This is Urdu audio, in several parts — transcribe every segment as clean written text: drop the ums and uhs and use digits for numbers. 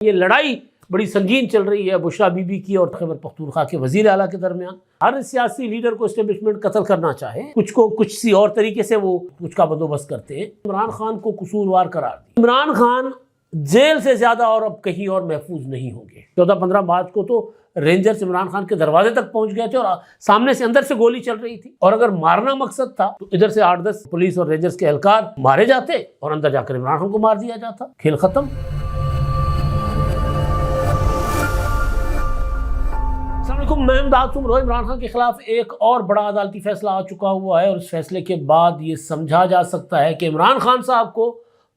یہ لڑائی بڑی سنگین چل رہی ہے بشرا بی بی کی اور خیبر پختونخوا کے وزیر اعلیٰ کے درمیان۔ ہر سیاسی لیڈر کو اسٹیبلشمنٹ قتل کرنا چاہے، کچھ کو کچھ سی اور طریقے سے وہ کچھ کا بندوبست کرتے ہیں۔ عمران خان کو قصوروار قرار دیا۔ عمران خان جیل سے زیادہ اور اب کہیں اور محفوظ نہیں ہوں گے۔ 14-15 مارچ کو تو رینجرز عمران خان کے دروازے تک پہنچ گئے تھے اور سامنے سے اندر سے گولی چل رہی تھی، اور اگر مارنا مقصد تھا تو ادھر سے 8-10 پولیس اور رینجرز کے اہلکار مارے جاتے اور اندر جا کر عمران خان کو مار دیا جاتا، کھیل ختم۔ السلام علیکم، میں امداد عمر۔ عمران خان کے خلاف ایک اور بڑا عدالتی فیصلہ آ چکا ہوا ہے، اور اس فیصلے کے بعد یہ سمجھا جا سکتا ہے کہ عمران خان صاحب کو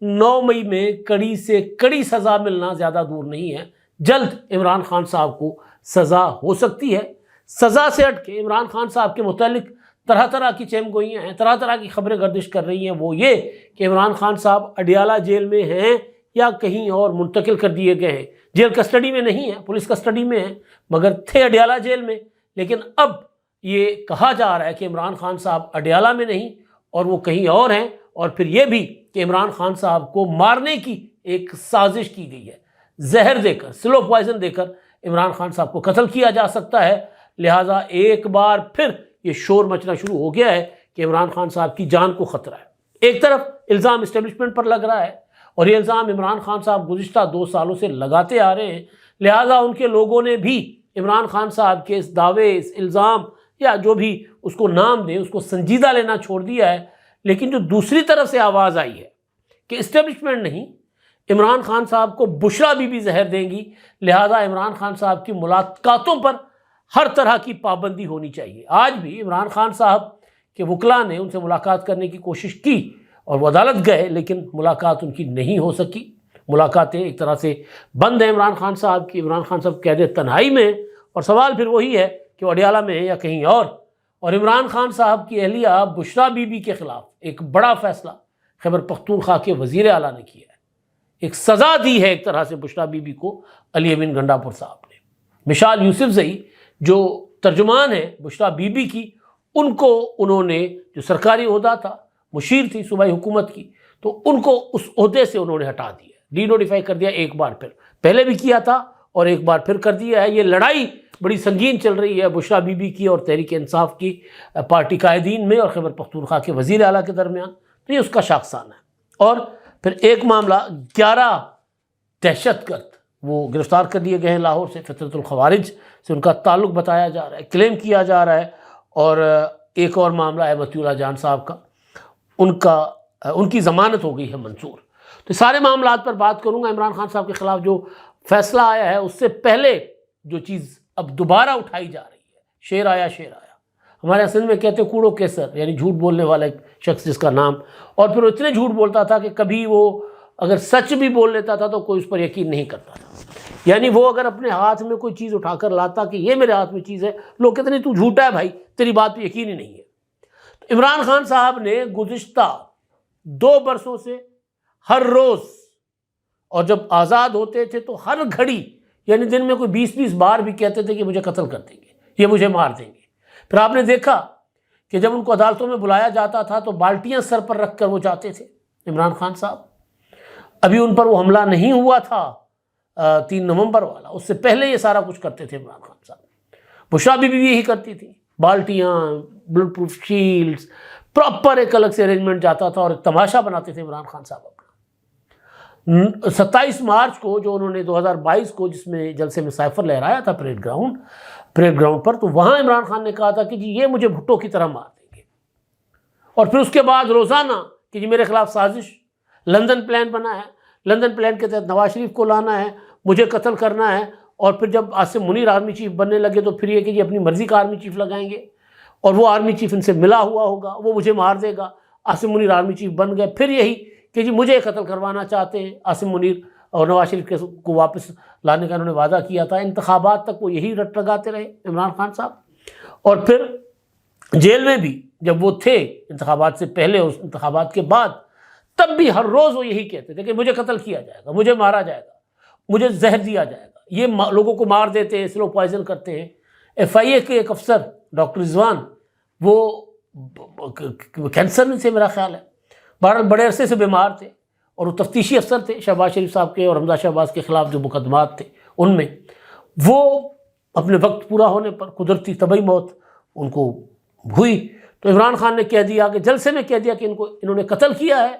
9 مئی میں کڑی سے کڑی سزا ملنا زیادہ دور نہیں ہے۔ جلد عمران خان صاحب کو سزا ہو سکتی ہے۔ سزا سے ہٹ کے عمران خان صاحب کے متعلق طرح طرح کی چیم گوئیاں ہیں، طرح طرح کی خبریں گردش کر رہی ہیں۔ وہ یہ کہ عمران خان صاحب اڈیالہ جیل میں ہیں یا کہیں اور منتقل کر دیے گئے ہیں۔ جیل کسٹڈی میں نہیں ہیں، پولیس کسٹڈی میں ہیں، مگر تھے اڈیالہ جیل میں۔ لیکن اب یہ کہا جا رہا ہے کہ عمران خان صاحب اڈیالہ میں نہیں اور وہ کہیں اور ہیں، اور پھر یہ بھی کہ عمران خان صاحب کو مارنے کی ایک سازش کی گئی ہے۔ زہر دے کر، سلو پوائزن دے کر عمران خان صاحب کو قتل کیا جا سکتا ہے۔ لہٰذا ایک بار پھر یہ شور مچنا شروع ہو گیا ہے کہ عمران خان صاحب کی جان کو خطرہ ہے۔ ایک طرف الزام اسٹیبلشمنٹ پر لگ رہا ہے، اور یہ الزام عمران خان صاحب گزشتہ 2 سالوں سے لگاتے آ رہے ہیں۔ لہٰذا ان کے لوگوں نے بھی عمران خان صاحب کے اس دعوے، اس الزام یا جو بھی اس کو نام دیں، اس کو سنجیدہ لینا چھوڑ دیا ہے۔ لیکن جو دوسری طرف سے آواز آئی ہے کہ اسٹیبلشمنٹ نہیں، عمران خان صاحب کو بشرا بی بی زہر دیں گی، لہٰذا عمران خان صاحب کی ملاقاتوں پر ہر طرح کی پابندی ہونی چاہیے۔ آج بھی عمران خان صاحب کے وکلاء نے ان سے ملاقات کرنے کی کوشش کی اور وہ عدالت گئے، لیکن ملاقات ان کی نہیں ہو سکی۔ ملاقاتیں ایک طرح سے بند ہیں عمران خان صاحب کی۔ عمران خان صاحب قید تنہائی میں ہیں، اور سوال پھر وہی ہے کہ وہ اڈیالہ میں ہیں یا کہیں اور عمران خان صاحب کی اہلیہ بشرا بی بی کے خلاف ایک بڑا فیصلہ خیبر پختونخوا کے وزیر اعلیٰ نے کیا ہے۔ ایک سزا دی ہے ایک طرح سے بشرا بی بی کو علی امین گنڈا پور صاحب نے۔ مشال یوسفزئی جو ترجمان ہے بشرا بی بی کی، ان کو انہوں نے، جو سرکاری عہدہ تھا، مشیر تھی صوبائی حکومت کی، تو ان کو اس عہدے سے انہوں نے ہٹا دیا، ڈی نوٹیفائی کر دیا ایک بار پھر۔ پہلے بھی کیا تھا اور ایک بار پھر کر دیا ہے۔ یہ لڑائی بڑی سنگین چل رہی ہے بشرا بی بی کی اور تحریک انصاف کی پارٹی قائدین میں اور خیبر پختونخوا کے وزیر اعلیٰ کے درمیان، تو یہ اس کا شاخسانہ ہے۔ اور پھر ایک معاملہ 11 دہشت گرد وہ گرفتار کر لیے گئے ہیں لاہور سے، فطرت الخوارج سے ان کا تعلق بتایا جا رہا ہے، کلیم کیا جا رہا ہے۔ اور ایک اور معاملہ ہے مطیع اللہ جان صاحب کا، ان کی ضمانت ہو گئی ہے منظور۔ تو سارے معاملات پر بات کروں گا۔ عمران خان صاحب کے خلاف جو فیصلہ آیا ہے، اس سے پہلے جو چیز اب دوبارہ اٹھائی جا رہی ہے، شیر آیا شیر آیا، ہمارے سندھ میں کہتے کوڑو کیسر، یعنی جھوٹ بولنے والا ایک شخص جس کا نام، اور پھر وہ اتنے جھوٹ بولتا تھا کہ کبھی وہ اگر سچ بھی بول لیتا تھا تو کوئی اس پر یقین نہیں کرتا تھا۔ یعنی وہ اگر اپنے ہاتھ میں کوئی چیز اٹھا کر لاتا کہ یہ میرے ہاتھ میں چیز ہے، لوگ کہتے نہیں تو جھوٹا ہے بھائی، تیری بات پہ یقین ہی نہیں ہے۔ تو عمران خان صاحب نے گزشتہ 2 برسوں سے ہر روز، اور جب آزاد ہوتے تھے تو ہر گھڑی، یعنی دن میں کوئی 20 بار بھی کہتے تھے کہ مجھے قتل کر دیں گے، یہ مجھے مار دیں گے۔ پھر آپ نے دیکھا کہ جب ان کو عدالتوں میں بلایا جاتا تھا تو بالٹیاں سر پر رکھ کر وہ جاتے تھے عمران خان صاحب۔ ابھی ان پر وہ حملہ نہیں ہوا تھا 3 نومبر والا، اس سے پہلے یہ سارا کچھ کرتے تھے عمران خان صاحب۔ بشرا بی بی یہی کرتی تھی، بالٹیاں، بلٹ پروف شیلڈز، پراپر ایک الگ سے ارینجمنٹ جاتا تھا، اور ایک تماشا بناتے تھے عمران خان صاحب اپنا۔ 27 مارچ کو جو انہوں نے 2022 کو جس میں جلسے میں سائفر لہرایا تھا پریڈ گراؤنڈ پر، تو وہاں عمران خان نے کہا تھا کہ جی یہ مجھے بھٹو کی طرح مار دیں گے، اور پھر اس کے بعد روزانہ کہ جی میرے خلاف سازش، لندن پلان بنا ہے، لندن پلان کے تحت نواز شریف کو لانا ہے، مجھے قتل کرنا ہے۔ اور پھر جب عاصم منیر آرمی چیف بننے لگے تو پھر یہ کہ جی اپنی مرضی کا آرمی چیف لگائیں گے، اور وہ آرمی چیف ان سے ملا ہوا ہوگا، وہ مجھے مار دے گا۔ عاصم منیر آرمی چیف بن گئے، پھر یہی کہ جی مجھے قتل کروانا چاہتے ہیں عاصم منیر، اور نواز شریف کو واپس لانے کا انہوں نے وعدہ کیا تھا۔ انتخابات تک وہ یہی رٹ لگاتے رہے عمران خان صاحب۔ اور پھر جیل میں بھی جب وہ تھے انتخابات سے پہلے، اس انتخابات کے بعد، تب بھی ہر روز وہ یہی کہتے تھے کہ مجھے قتل کیا جائے گا، مجھے مارا جائے گا، مجھے زہر دیا جائے گا۔ یہ لوگوں کو مار دیتے ہیں، سلو پوائزن کرتے ہیں۔ FIA کے ایک افسر ڈاکٹر رضوان، وہ کینسر سے میرا خیال ہے، بہرحال بڑے عرصے سے بیمار تھے، اور وہ تفتیشی افسر تھے شہباز شریف صاحب کے اور حمزہ شہباز کے خلاف جو مقدمات تھے ان میں، وہ اپنے وقت پورا ہونے پر قدرتی طبعی موت ان کو ہوئی، تو عمران خان نے کہہ دیا کہ جلسے میں کہہ دیا کہ انہوں نے قتل کیا ہے،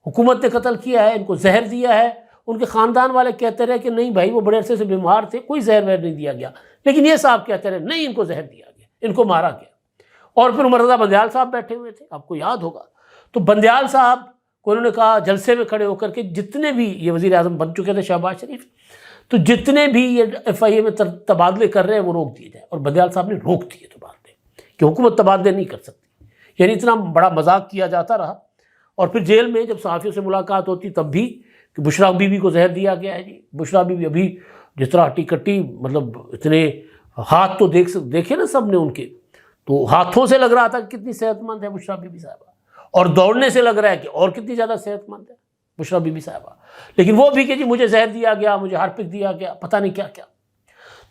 حکومت نے قتل کیا ہے، ان کو زہر دیا ہے۔ ان کے خاندان والے کہتے رہے کہ نہیں بھائی وہ بڑے عرصے سے بیمار تھے، کوئی زہر وہر نہیں دیا گیا، لیکن یہ صاحب کہتے رہے نہیں ان کو زہر دیا گیا، ان کو مارا گیا۔ اور پھر عمر رضا بندیال صاحب بیٹھے ہوئے تھے، آپ کو یاد ہوگا، تو بندیال صاحب کو انہوں نے کہا جلسے میں کھڑے ہو کر کے جتنے بھی یہ وزیر اعظم بن چکے تھے شہباز شریف، تو جتنے بھی یہ ایف آئی اے میں تبادلے کر رہے ہیں وہ روک دیے جائیں، اور بندیال صاحب نے روک دیے تبادلے کہ حکومت تبادلے نہیں کر سکتی، یعنی اتنا بڑا مذاق کیا جاتا رہا۔ اور پھر جیل میں جب صحافیوں سے ملاقات ہوتی تب بھی کہ بشریٰ بی بی کو زہر دیا گیا ہے جی، بشریٰ بی بی ابھی جس طرح ہٹی کٹی، مطلب اتنے ہاتھ تو دیکھے نا سب نے ان کے، تو ہاتھوں سے لگ رہا تھا کہ کتنی صحت مند ہے بشریٰ بی بی صاحبہ، اور دوڑنے سے لگ رہا ہے کہ اور کتنی زیادہ صحت مند ہے بشریٰ بی بی صاحبہ، لیکن وہ بھی کہ جی مجھے زہر دیا گیا، مجھے ہارپک دیا گیا، پتہ نہیں کیا کیا۔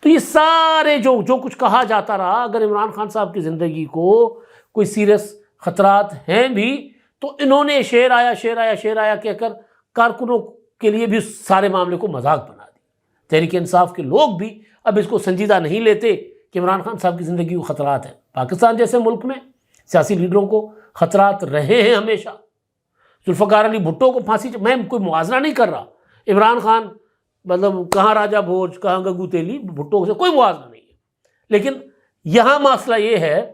تو یہ سارے جو کچھ کہا جاتا رہا، اگر عمران خان صاحب کی زندگی کو کوئی سیریس خطرات ہیں بھی تو انہوں نے شعر آیا کہہ کر کارکنوں کے لیے بھی اس سارے معاملے کو مذاق بنا دیا۔ تحریک انصاف کے لوگ بھی اب اس کو سنجیدہ نہیں لیتے کہ عمران خان صاحب کی زندگی کو خطرات ہیں۔ پاکستان جیسے ملک میں سیاسی لیڈروں کو خطرات رہے ہیں ہمیشہ۔ ذوالفقار علی بھٹو کو پھانسی، میں کوئی موازنہ نہیں کر رہا، عمران خان مطلب کہاں راجہ بھوج کہاں گگو تیلی، بھٹو سے کوئی موازنہ نہیں ہے، لیکن یہاں مسئلہ یہ ہے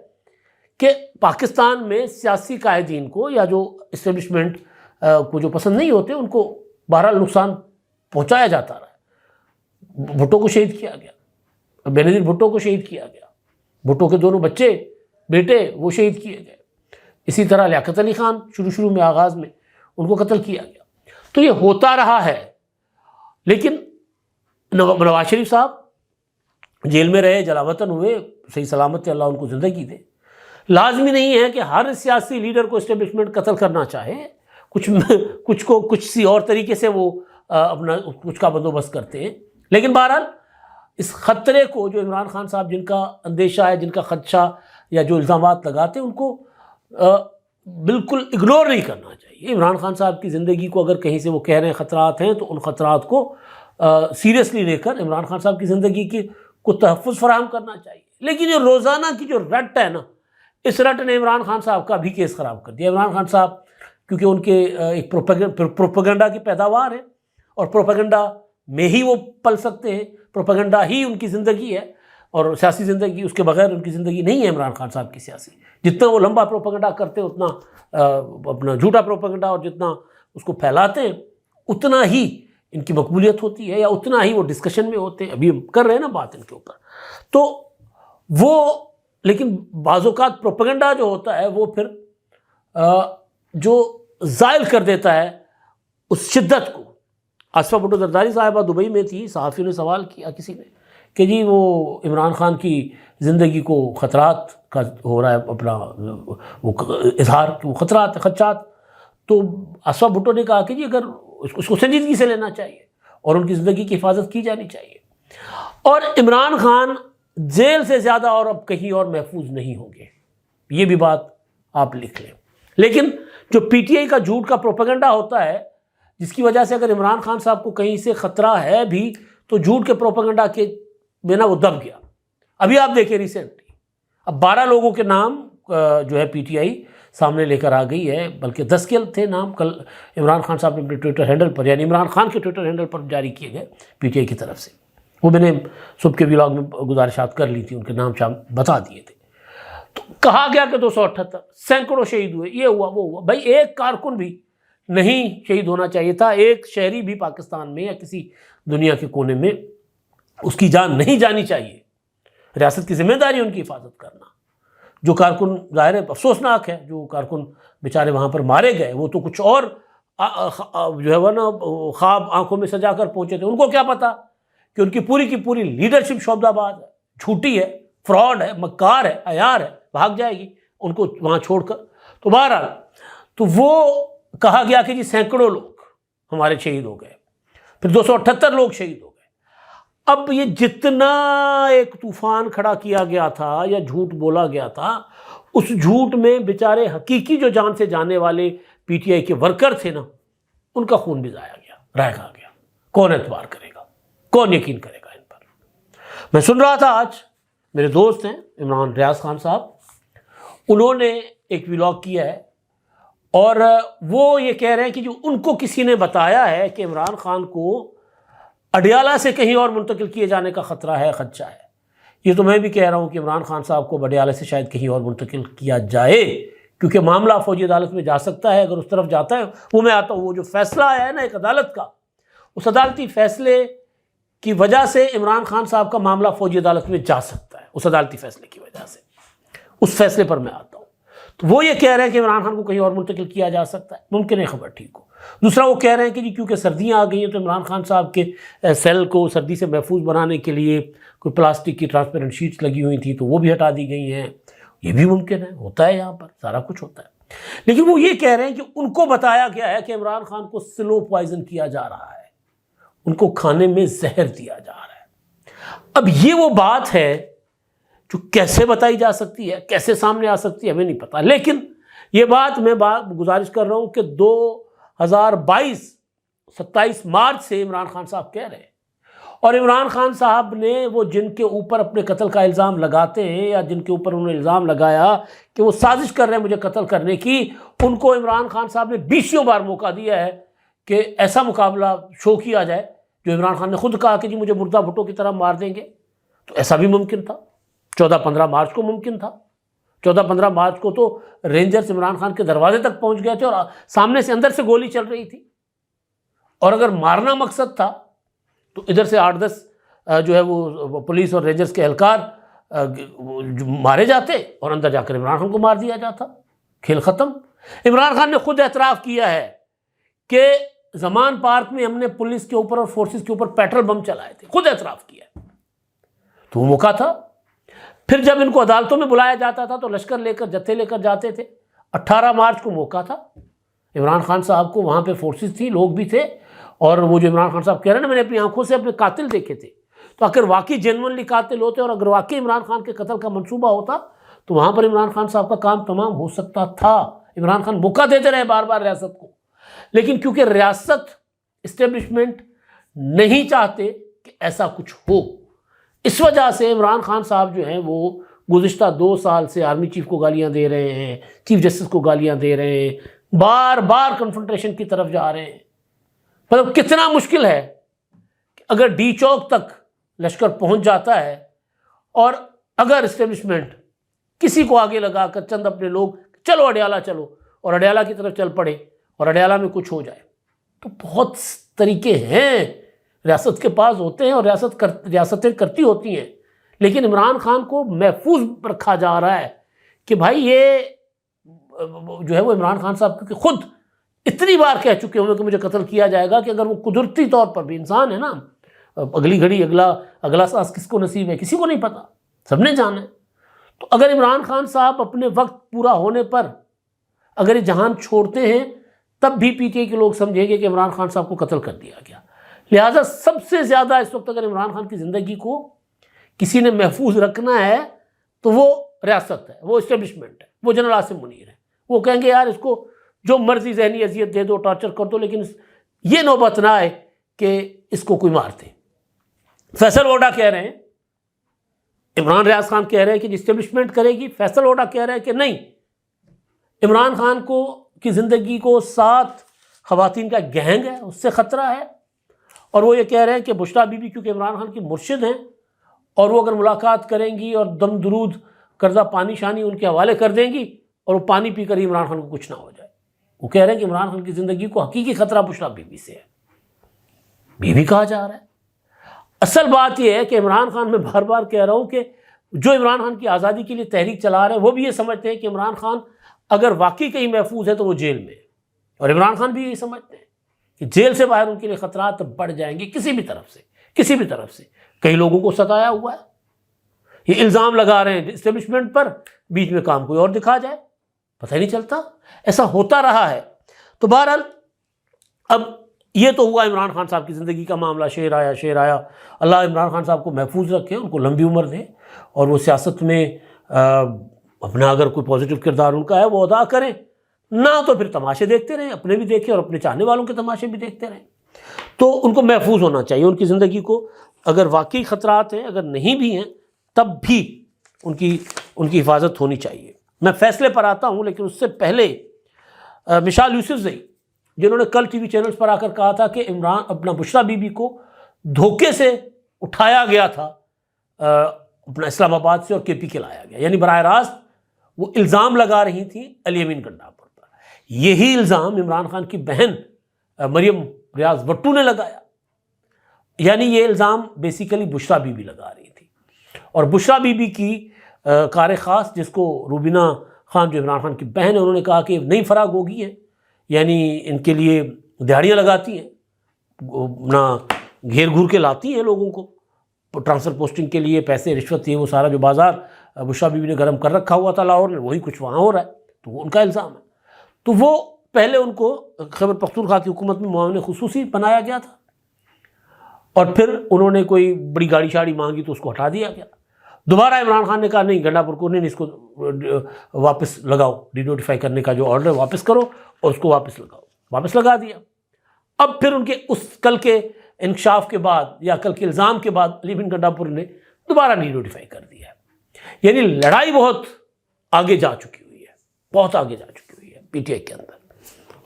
کہ پاکستان میں سیاسی قائدین کو یا جو اسٹیبلشمنٹ کو جو پسند نہیں ہوتے ان کو بہرحال نقصان پہنچایا جاتا رہا ہے۔ بھٹو کو شہید کیا گیا، بینظیر بھٹو کو شہید کیا گیا، بھٹو کے دونوں بچے بیٹے وہ شہید کیے گئے، اسی طرح لیاقت علی خان شروع میں آغاز میں ان کو قتل کیا گیا۔ تو یہ ہوتا رہا ہے، لیکن نواز شریف صاحب جیل میں رہے، جلا وطن ہوئے، صحیح سلامت اللہ ان کو زندگی دے۔ لازمی نہیں ہے کہ ہر سیاسی لیڈر کو اسٹیبلشمنٹ قتل کرنا چاہے، کچھ کو کچھ سی اور طریقے سے وہ اپنا کچھ کا بندوبست کرتے ہیں، لیکن بہرحال اس خطرے کو جو عمران خان صاحب جن کا اندیشہ ہے، جن کا خدشہ یا جو الزامات لگاتے ہیں، ان کو بالکل اگنور نہیں کرنا چاہیے۔ عمران خان صاحب کی زندگی کو اگر کہیں سے وہ کہہ رہے ہیں خطرات ہیں تو ان خطرات کو سیریسلی لے کر عمران خان صاحب کی زندگی کو تحفظ فراہم کرنا چاہیے۔ لیکن یہ روزانہ کی جو رٹ ہے نا، اس رٹ نے عمران خان صاحب کا بھی کیس خراب کر دیا۔ عمران خان صاحب کیونکہ ان کے ایک پروپیگنڈا کی پیداوار ہے، اور پروپیگنڈا میں ہی وہ پل سکتے ہیں، پروپیگنڈا ہی ان کی زندگی ہے، اور سیاسی زندگی اس کے بغیر ان کی زندگی نہیں ہے عمران خان صاحب کی سیاسی۔ جتنا وہ لمبا پروپیگنڈا کرتے ہیں اتنا اپنا جھوٹا پروپیگنڈا اور جتنا اس کو پھیلاتے ہیں اتنا ہی ان کی مقبولیت ہوتی ہے، یا اتنا ہی وہ ڈسکشن میں ہوتے ہیں۔ ابھی ہم کر رہے ہیں نا بات ان کے اوپر، تو وہ لیکن بعض اوقات پروپیگنڈا جو ہوتا ہے وہ پھر جو زائل کر دیتا ہے اس شدت کو۔ آصفہ بھٹو زرداری صاحبہ دبئی میں تھی، صحافیوں نے سوال کیا کسی نے کہ جی وہ عمران خان کی زندگی کو خطرات کا ہو رہا ہے اپنا وہ اظہار کہ وہ خدشات، تو آصفہ بھٹو نے کہا کہ جی اگر اس کو سنجیدگی سے لینا چاہیے اور ان کی زندگی کی حفاظت کی جانی چاہیے، اور عمران خان جیل سے زیادہ اور اب کہیں اور محفوظ نہیں ہوں گے، یہ بھی بات آپ لکھ لیں۔ لیکن جو پی ٹی آئی کا جھوٹ کا پروپیگنڈا ہوتا ہے، جس کی وجہ سے اگر عمران خان صاحب کو کہیں سے خطرہ ہے بھی تو جھوٹ کے پروپیگنڈا کے بنا وہ دب گیا۔ ابھی آپ دیکھیں ریسنٹلی اب 12 لوگوں کے نام جو ہے پی ٹی آئی سامنے لے کر آ گئی ہے، بلکہ 10 کے تھے نام کل عمران خان صاحب نے اپنے ٹویٹر ہینڈل پر، یعنی عمران خان کے ٹویٹر ہینڈل پر جاری کیے گئے پی ٹی آئی کی طرف سے، وہ میں نے صبح کے ولاگ میں گزارشات کر لی تھی، ان کے نام شام بتا دیے تھے۔ تو کہا گیا کہ 278 سینکڑوں شہید ہوئے، یہ ہوا وہ ہوا۔ بھائی ایک کارکن بھی نہیں شہید ہونا چاہیے تھا، ایک شہری بھی پاکستان میں یا کسی دنیا کے کونے میں اس کی جان نہیں جانی چاہیے۔ ریاست کی ذمہ داری ان کی حفاظت کرنا۔ جو کارکن ظاہر ہے افسوسناک ہے، جو کارکن بیچارے وہاں پر مارے گئے، وہ تو کچھ اور جو ہے وہ نا خواب آنکھوں میں سجا کر پہنچے تھے، ان کو کیا پتا کہ ان کی پوری لیڈرشپ شعبہ آباد ہے، جھوٹی ہے، فراڈ ہے، مکار ہے، عیار ہے، بھاگ جائے گی ان کو وہاں چھوڑ کر۔ تو بہرحال تو وہ کہا گیا کہ جی سینکڑوں لوگ ہمارے شہید ہو گئے، پھر 278 لوگ شہید ہو گئے۔ اب یہ جتنا ایک طوفان کھڑا کیا گیا تھا یا جھوٹ بولا گیا تھا، اس جھوٹ میں بیچارے حقیقی جو جان سے جانے والے پی ٹی آئی کے ورکر تھے نا، ان کا خون بھی ضائع گیا، رہ کھا گیا۔ کون اعتبار کرے گا، کون یقین کرے گا ان پر؟ میں سن رہا تھا آج، میرے دوست ہیں عمران ریاض خان صاحب، انہوں نے ایک ولاگ کیا ہے اور وہ یہ کہہ رہے ہیں کہ جو ان کو کسی نے بتایا ہے کہ عمران خان کو اڈیالہ سے کہیں اور منتقل کیے جانے کا خطرہ ہے، خدشہ ہے۔ یہ تو میں بھی کہہ رہا ہوں کہ عمران خان صاحب کو اڈیالہ سے شاید کہیں اور منتقل کیا جائے، کیونکہ معاملہ فوجی عدالت میں جا سکتا ہے۔ اگر اس طرف جاتا ہے، وہ میں آتا ہوں، وہ جو فیصلہ آیا ہے نا ایک عدالت کا، اس عدالتی فیصلے کی وجہ سے عمران خان صاحب کا معاملہ فوجی عدالت میں جا سکتا ہے، اس عدالتی فیصلے کی وجہ سے۔ اس فیصلے پر میں آتا ہوں۔ تو وہ یہ کہہ رہے ہیں کہ عمران خان کو کہیں اور منتقل کیا جا سکتا ہے، ممکن ہے خبر ٹھیک ہو۔ دوسرا وہ کہہ رہے ہیں کہ جی کیونکہ سردیاں آ گئی ہیں تو عمران خان صاحب کے سیل کو سردی سے محفوظ بنانے کے لیے کوئی پلاسٹک کی ٹرانسپیرنٹ شیٹس لگی ہوئی تھی تو وہ بھی ہٹا دی گئی ہیں۔ یہ بھی ممکن ہے، ہوتا ہے، یہاں پر سارا کچھ ہوتا ہے۔ لیکن وہ یہ کہہ رہے ہیں کہ ان کو بتایا گیا ہے کہ عمران خان کو سلو پوائزن کیا جا رہا ہے، ان کو کھانے میں زہر دیا جا رہا ہے۔ اب یہ وہ بات ہے جو کیسے بتائی جا سکتی ہے، کیسے سامنے آ سکتی ہے، ہمیں نہیں پتا۔ لیکن یہ بات میں گزارش کر رہا ہوں کہ 2022 27 مارچ سے عمران خان صاحب کہہ رہے ہیں، اور عمران خان صاحب نے وہ جن کے اوپر اپنے قتل کا الزام لگاتے ہیں یا جن کے اوپر انہوں نے الزام لگایا کہ وہ سازش کر رہے ہیں مجھے قتل کرنے کی، ان کو عمران خان صاحب نے 20 بار موقع دیا ہے کہ ایسا مقابلہ شو کیا جائے جو عمران خان نے خود کہا کہ جی مجھے مردہ بھٹو کی طرح مار دیں گے۔ تو ایسا بھی ممکن تھا، 14-15 مارچ کو ممکن تھا۔ 14-15 مارچ کو تو رینجرز عمران خان کے دروازے تک پہنچ گئے تھے اور سامنے سے اندر سے گولی چل رہی تھی، اور اگر مارنا مقصد تھا تو ادھر سے 8-10 جو ہے وہ پولیس اور رینجرز کے اہلکار مارے جاتے اور اندر جا کر عمران خان کو مار دیا جاتا، کھیل ختم۔ عمران خان نے خود اعتراف کیا ہے کہ زمان پارک میں ہم نے پولیس کے اوپر اور فورسز کے اوپر پیٹرول بم چلائے تھے، خود اعتراف کیا ہے۔ تو وہ موقع تھا۔ پھر جب ان کو عدالتوں میں بلایا جاتا تھا تو لشکر لے کر جتھے لے کر جاتے تھے۔ 18 مارچ کو موقع تھا، عمران خان صاحب کو وہاں پہ فورسز تھی، لوگ بھی تھے، اور وہ جو عمران خان صاحب کہہ رہے ہیں نا میں نے اپنی آنکھوں سے اپنے قاتل دیکھے تھے، تو اگر واقعی جینوئنلی قاتل ہوتے اور اگر واقعی عمران خان کے قتل کا منصوبہ ہوتا تو وہاں پر عمران خان صاحب کا کام تمام ہو سکتا تھا۔ عمران خان موقع دیتے رہے بار بار ریاست کو، لیکن کیونکہ ریاست اسٹیبلشمنٹ نہیں چاہتے کہ ایسا کچھ ہو، اس وجہ سے عمران خان صاحب جو ہیں وہ گزشتہ 2 سال سے آرمی چیف کو گالیاں دے رہے ہیں، چیف جسٹس کو گالیاں دے رہے ہیں، بار بار کنفرنٹریشن کی طرف جا رہے ہیں۔ مطلب کتنا مشکل ہے کہ اگر ڈی چوک تک لشکر پہنچ جاتا ہے اور اگر اسٹیبلشمنٹ کسی کو آگے لگا کر چند اپنے لوگ چلو اڈیالہ چلو اور اڈیالہ کی طرف چل پڑے اور اڈیالہ میں کچھ ہو جائے، تو بہت طریقے ہیں ریاست کے پاس ہوتے ہیں اور ریاستیں کرتی ہوتی ہیں، لیکن عمران خان کو محفوظ رکھا جا رہا ہے کہ بھائی یہ جو ہے وہ عمران خان صاحب کیونکہ خود اتنی بار کہہ چکے ہوئے کہ مجھے قتل کیا جائے گا کہ اگر وہ قدرتی طور پر بھی انسان ہے نا، اگلی گھڑی اگلا سانس کس کو نصیب ہے کسی کو نہیں پتا، سب نے جانا ہے۔ تو اگر عمران خان صاحب اپنے وقت پورا ہونے پر اگر یہ جہان چھوڑتے ہیں تب بھی پی ٹی آئی کے لوگ سمجھیں گے کہ عمران خان صاحب کو قتل کر دیا گیا۔ لہٰذا سب سے زیادہ اس وقت اگر عمران خان کی زندگی کو کسی نے محفوظ رکھنا ہے تو وہ ریاست ہے، وہ اسٹیبلشمنٹ ہے، وہ جنرل عاصم منیر ہے۔ وہ کہیں گے یار اس کو جو مرضی ذہنی اذیت دے دو، ٹارچر کر دو، لیکن یہ نوبت نہ آئے کہ اس کو کوئی مار دے۔ فیصل ووڈا کہہ رہے ہیں، عمران ریاض خان کہہ رہے ہیں کہ اسٹیبلشمنٹ کرے گی، فیصل ووڈا کہہ رہے ہیں کہ نہیں، عمران خان کو کی زندگی کو 7 خواتین کا گینگ ہے، اس سے خطرہ ہے، اور وہ یہ کہہ رہے ہیں کہ بشریٰ بی بی کیونکہ عمران خان کی مرشد ہیں اور وہ اگر ملاقات کریں گی اور دم درود کردہ پانی شانی ان کے حوالے کر دیں گی اور وہ پانی پی کر ہی عمران خان کو کچھ نہ ہو جائے۔ وہ کہہ رہے ہیں کہ عمران خان کی زندگی کو حقیقی خطرہ بشریٰ بی بی سے ہے، بی بی کہا جا رہا ہے۔ اصل بات یہ ہے کہ عمران خان، میں بار بار کہہ رہا ہوں کہ جو عمران خان کی آزادی کے لیے تحریک چلا رہے ہیں وہ بھی یہ سمجھتے ہیں کہ عمران خان اگر واقعی کہیں محفوظ ہے تو وہ جیل میں ہے، اور عمران خان بھی یہی سمجھتے ہیں کہ جیل سے باہر ان کے لیے خطرات بڑھ جائیں گے کسی بھی طرف سے۔ کئی لوگوں کو ستایا ہوا ہے، یہ الزام لگا رہے ہیں اسٹیبلشمنٹ پر، بیچ میں کام کوئی اور دکھا جائے، پتہ ہی نہیں چلتا، ایسا ہوتا رہا ہے۔ تو بہرحال اب یہ تو ہوا عمران خان صاحب کی زندگی کا معاملہ، شعر آیا، اللہ عمران خان صاحب کو محفوظ رکھے، ان کو لمبی عمر دے، اور وہ سیاست میں اپنا اگر کوئی پازیٹیو کردار ان کا ہے وہ ادا کریں، نہ تو پھر تماشے دیکھتے رہیں، اپنے بھی دیکھیں اور اپنے چاہنے والوں کے تماشے بھی دیکھتے رہیں۔ تو ان کو محفوظ ہونا چاہیے، ان کی زندگی کو اگر واقعی خطرات ہیں، اگر نہیں بھی ہیں تب بھی ان کی حفاظت ہونی چاہیے۔ میں فیصلے پر آتا ہوں، لیکن اس سے پہلے مشال یوسفزئی جنہوں نے کل ٹی وی چینلز پر آ کر کہا تھا کہ اپنا بشریٰ بی بی کو دھوکے سے اٹھایا گیا تھا اپنا اسلام آباد سے اور کے پی کے لایا گیا، یعنی براہ راست وہ الزام لگا رہی تھیں علی امین گنڈاپور پر۔ یہی الزام عمران خان کی بہن مریم ریاض وٹو نے لگایا، یعنی یہ الزام بیسیکلی بشریٰ بی بی لگا رہی تھی، اور بشریٰ بی بی کی کار خاص جس کو روبینہ خان جو عمران خان کی بہن ہے، انہوں نے کہا کہ نئی فراغ ہوگی ہیں، یعنی ان کے لیے دیہڑیاں لگاتی ہیں، نہ گھیر گھور کے لاتی ہیں لوگوں کو ٹرانسفر پوسٹنگ کے لیے، پیسے رشوت یہ وہ سارا جو بازار بشریٰ بی بی نے گرم کر رکھا ہوا تھا لاہور میں، وہی کچھ وہاں ہو رہا ہے، تو وہ ان کا الزام ہے۔ تو وہ پہلے ان کو خیبر پختونخوا کی حکومت میں معاون خصوصی بنایا گیا تھا، اور پھر انہوں نے کوئی بڑی گاڑی شاڑی مانگی تو اس کو ہٹا دیا گیا۔ دوبارہ عمران خان نے کہا نہیں، گنڈاپور کو نہیں، اس کو واپس لگاؤ، ڈی نوٹیفائی کرنے کا جو آرڈر واپس کرو اور اس کو واپس لگاؤ، واپس لگا دیا۔ اب پھر ان کے اس کل کے انکشاف کے بعد یا کل کے الزام کے بعد علی امین گنڈاپور نے دوبارہ ڈی نوٹیفائی کر دیا ہے، یعنی لڑائی بہت آگے جا چکی ہوئی ہے، بہت آگے جا چکی ہوئی ہے پی ٹی آئی کے اندر۔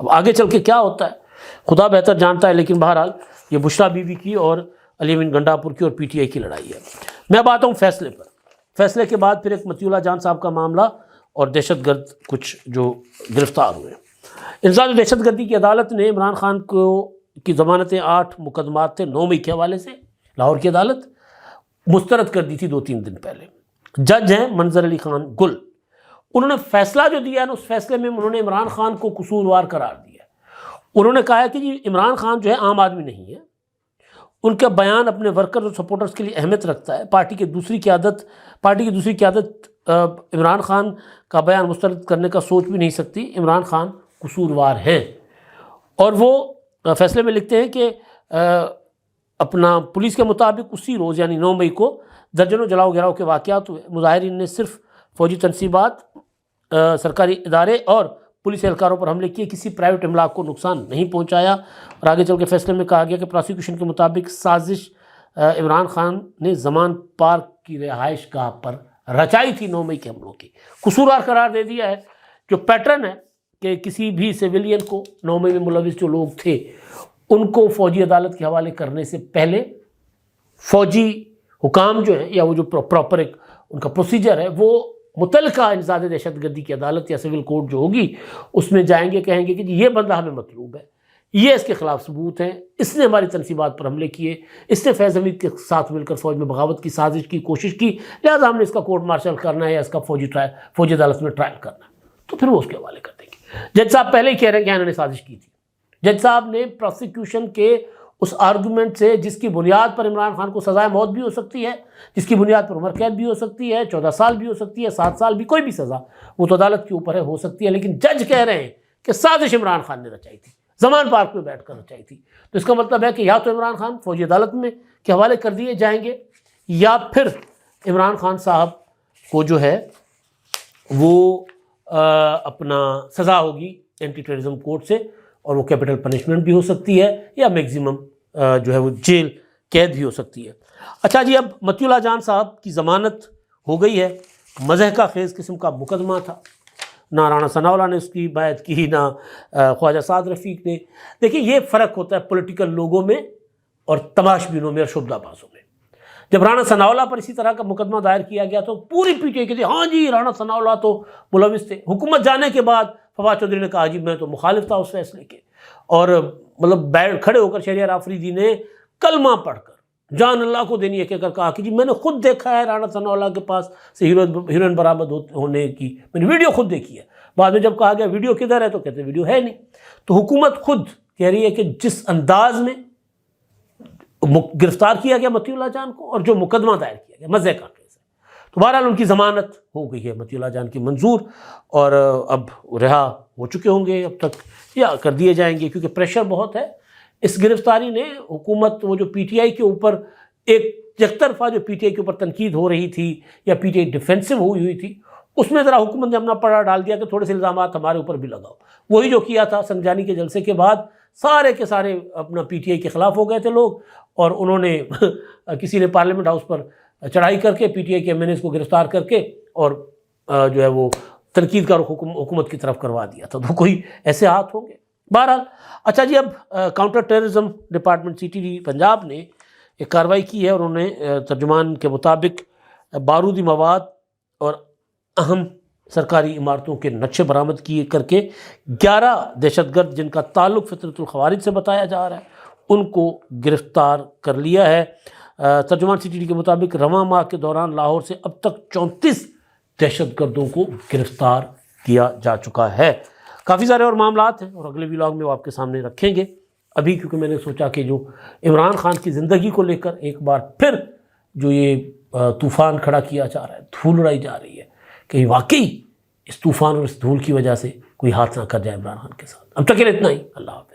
اب آگے چل کے کیا ہوتا ہے خدا بہتر جانتا ہے، لیکن بہرحال یہ بشریٰ بی بی کی اور علی امین گنڈاپور کی اور پی ٹی آئی کی لڑائی ہے۔ میں اب آتا ہوں فیصلے پر۔ فیصلے کے بعد پھر ایک مطیع اللہ جان صاحب کا معاملہ اور دہشت گرد کچھ جو گرفتار ہوئے۔ انسداد دہشت گردی کی عدالت نے عمران خان کی ضمانتیں 8 مقدمات تھے 9 مئی کے حوالے سے، لاہور کی عدالت مسترد کر دی تھی 2-3 دن پہلے۔ جج ہیں منظر علی خان گل، انہوں نے فیصلہ جو دیا ہے نا، اس فیصلے میں انہوں نے عمران خان کو قصوروار قرار دیا۔ انہوں نے کہا ہے کہ جی عمران خان جو ہے عام آدمی نہیں ہے، ان کا بیان اپنے ورکرز اور سپورٹرز کے لیے اہمیت رکھتا ہے۔ پارٹی کی دوسری قیادت عمران خان کا بیان مسترد کرنے کا سوچ بھی نہیں سکتی۔ عمران خان قصوروار ہیں، اور وہ فیصلے میں لکھتے ہیں کہ اپنا پولیس کے مطابق اسی روز یعنی 9 مئی کو درجنوں جلاؤ گراؤ کے واقعات ہوئے۔ مظاہرین نے صرف فوجی تنصیبات، سرکاری ادارے اور پولیس اہلکاروں پر حملے کیے، کسی پرائیویٹ املاک کو نقصان نہیں پہنچایا۔ اور آگے چل کے فیصلے میں کہا گیا کہ پراسیکیوشن کے مطابق سازش عمران خان نے زمان پارک کی رہائش گاہ پر رچائی تھی 9 مئی کے حملوں کی۔ قصوروار قرار دے دیا ہے۔ جو پیٹرن ہے کہ کسی بھی سویلین کو 9 مئی میں ملوث جو لوگ تھے ان کو فوجی عدالت کے حوالے کرنے سے پہلے فوجی حکام جو ہیں یا وہ جو پراپر ایک ان کا پروسیجر ہے، وہ متعلقہ انسداد دہشت گردی کی عدالت یا سول کورٹ جو ہوگی اس میں جائیں گے، کہیں گے کہ یہ بندہ ہمیں مطلوب ہے، یہ اس کے خلاف ثبوت ہیں، اس نے ہماری تنصیبات پر حملے کیے، اس نے فیض حمید کے ساتھ مل کر فوج میں بغاوت کی سازش کی کوشش کی، لہٰذا ہم نے اس کا کورٹ مارشل کرنا ہے یا اس کا فوجی عدالت میں ٹرائل کرنا ہے، تو پھر وہ اس کے حوالے کر دیں گے۔ جج صاحب پہلے ہی کہہ رہے ہیں کہ انہوں نے سازش کی تھی۔ جج صاحب نے پروسیکیوشن کے اس آرگومنٹ سے جس کی بنیاد پر عمران خان کو سزائے موت بھی ہو سکتی ہے، جس کی بنیاد پر عمر قید بھی ہو سکتی ہے، 14 سال بھی ہو سکتی ہے، 7 سال بھی، کوئی بھی سزا وہ تو عدالت کے اوپر ہے، ہو سکتی ہے، لیکن جج کہہ رہے ہیں کہ سازش عمران خان نے رچائی تھی، زمان پارک میں بیٹھ کر رچائی تھی۔ تو اس کا مطلب ہے کہ یا تو عمران خان فوجی عدالت میں کے حوالے کر دیے جائیں گے، یا پھر عمران خان صاحب کو جو ہے وہ اپنا سزا ہوگی اینٹی ٹیررزم کورٹ سے، اور وہ کیپٹل پنشمنٹ بھی ہو سکتی ہے یا میگزیمم جو ہے وہ جیل قید بھی ہو سکتی ہے۔ اچھا جی، اب مطیع اللہ جان صاحب کی ضمانت ہو گئی ہے۔ مضحکہ خیز قسم کا مقدمہ تھا، نہ رانا ثناءاللہ نے اس کی حمایت کی، نہ خواجہ سعد رفیق نے۔ دیکھیں یہ فرق ہوتا ہے پولیٹیکل لوگوں میں اور تماش بینوں میں اور شبدہ بازوں میں۔ جب رانا ثناءاللہ پر اسی طرح کا مقدمہ دائر کیا گیا تو پوری پی ٹی آئی کہتی ہاں جی رانا ثناءاللہ تو ملوث تھے۔ حکومت جانے کے بعد فواد چودھری نے کہا جی میں تو مخالف تھا اس فیصلے کے، اور مطلب بیٹھ کھڑے ہو کر شہریار آفریدی نے کلمہ پڑھ کر جان اللہ کو دینی ہے کہہ کر کہا کہ جی میں نے خود دیکھا ہے رانا ثناءاللہ کے پاس سے ہیروئن برآمد ہونے کی، میں نے ویڈیو خود دیکھی ہے۔ بعد میں جب کہا گیا ویڈیو کدھر ہے تو کہتے ہیں ویڈیو ہے نہیں۔ تو حکومت خود کہہ رہی ہے کہ جس انداز میں گرفتار کیا گیا مطیع اللہ جان کو اور جو مقدمہ دائر کیا گیا مزے کا کیس ہے، تو بہرحال ان کی ضمانت ہو گئی ہے مطیع اللہ جان کی منظور، اور اب رہا ہو چکے ہوں گے اب تک یا کر دیے جائیں گے، کیونکہ پریشر بہت ہے اس گرفتاری نے۔ حکومت وہ جو پی ٹی آئی کے اوپر ایک یک طرفہ جو پی ٹی آئی کے اوپر تنقید ہو رہی تھی یا پی ٹی آئی ڈیفینسو ہوئی تھی، اس میں ذرا حکومت نے اپنا پڑا ڈال دیا کہ تھوڑے سے الزامات ہمارے اوپر بھی لگاؤ. وہی جو کیا تھا سنجانی کے جلسے کے بعد سارے کے سارے اپنا پی ٹی آئی کے خلاف ہو گئے تھے لوگ, اور انہوں نے کسی نے پارلیمنٹ ہاؤس پر چڑھائی کر کے پی ٹی آئی کے ایم این ایز کو گرفتار کر کے اور جو ہے وہ تنقید کا حکومت کی طرف کروا دیا تھا. تو کوئی ایسے ہاتھ ہوں گے. بہرحال اچھا جی, اب counter terrorism department C T D Punjab نے ایک کارروائی کی ہے, اور انہوں نے ترجمان کے مطابق بارودی مواد اور اہم سرکاری عمارتوں کے نقشے برآمد کیے کر کے 11 دہشت گرد جن کا تعلق فطرت الخوارج سے بتایا جا رہا ہے ان کو گرفتار کر لیا ہے. ترجمان سی ٹی ڈی کے مطابق رواں ماہ کے دوران لاہور سے اب تک 34 دہشت گردوں کو گرفتار کیا جا چکا ہے. کافی سارے اور معاملات ہیں اور اگلے ولاگ میں وہ آپ کے سامنے رکھیں گے. ابھی کیونکہ میں نے سوچا کہ جو عمران خان کی زندگی کو لے کر ایک بار پھر جو یہ طوفان کھڑا کیا جا رہا ہے, دھول اڑائی جا رہی ہے, کہ واقعی اس طوفان اور اس دھول کی وجہ سے کوئی حادثہ نہ کر جائے عمران خان کے ساتھ. اب تک کے لیے اتنا ہی. اللہ حافظ.